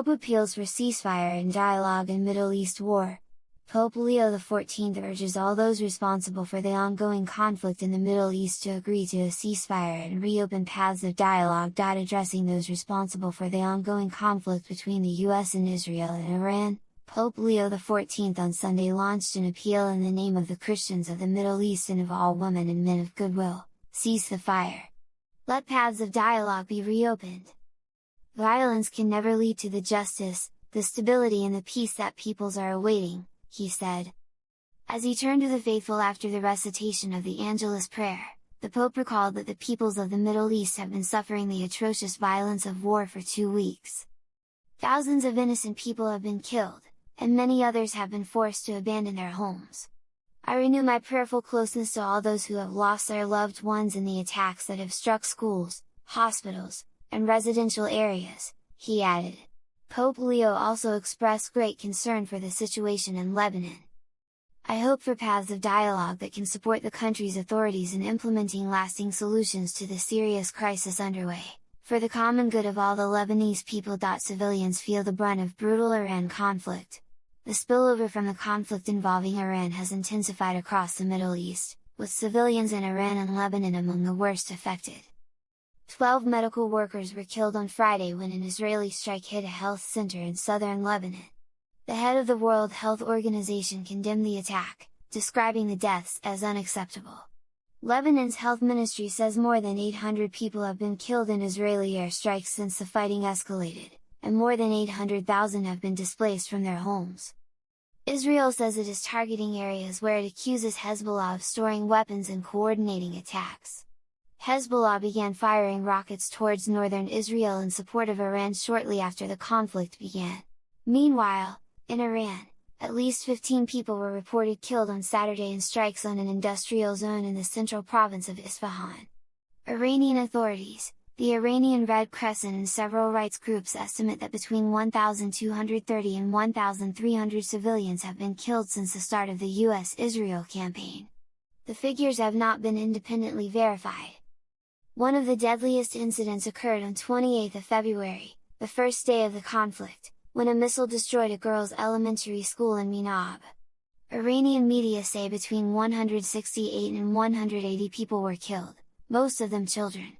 Pope appeals for ceasefire and dialogue in Middle East war. Pope Leo XIV urges all those responsible for the ongoing conflict in the Middle East to agree to a ceasefire and reopen paths of dialogue. Addressing those responsible for the ongoing conflict between the US and Israel and Iran, Pope Leo XIV on Sunday launched an appeal in the name of the Christians of the Middle East and of all women and men of goodwill: cease the fire. Let paths of dialogue be reopened. Violence can never lead to the justice, the stability and the peace that peoples are awaiting, he said. As he turned to the faithful after the recitation of the Angelus prayer, the Pope recalled that the peoples of the Middle East have been suffering the atrocious violence of war for 2 weeks. Thousands of innocent people have been killed, and many others have been forced to abandon their homes. I renew my prayerful closeness to all those who have lost their loved ones in the attacks that have struck schools, hospitals, and residential areas, he added. Pope Leo also expressed great concern for the situation in Lebanon. I hope for paths of dialogue that can support the country's authorities in implementing lasting solutions to the serious crisis underway, for the common good of all the Lebanese people. Civilians feel the brunt of brutal Iran conflict. The spillover from the conflict involving Iran has intensified across the Middle East, with civilians in Iran and Lebanon among the worst affected. 12 medical workers were killed on Friday when an Israeli strike hit a health center in southern Lebanon. The head of the World Health Organization condemned the attack, describing the deaths as unacceptable. Lebanon's health ministry says more than 800 people have been killed in Israeli airstrikes since the fighting escalated, and more than 800,000 have been displaced from their homes. Israel says it is targeting areas where it accuses Hezbollah of storing weapons and coordinating attacks. Hezbollah began firing rockets towards northern Israel in support of Iran shortly after the conflict began. Meanwhile, in Iran, at least 15 people were reported killed on Saturday in strikes on an industrial zone in the central province of Isfahan. Iranian authorities, the Iranian Red Crescent and several rights groups estimate that between 1,230 and 1,300 civilians have been killed since the start of the US-Israel campaign. The figures have not been independently verified. One of the deadliest incidents occurred on 28 February, the first day of the conflict, when a missile destroyed a girls' elementary school in Minab. Iranian media say between 168 and 180 people were killed, most of them children.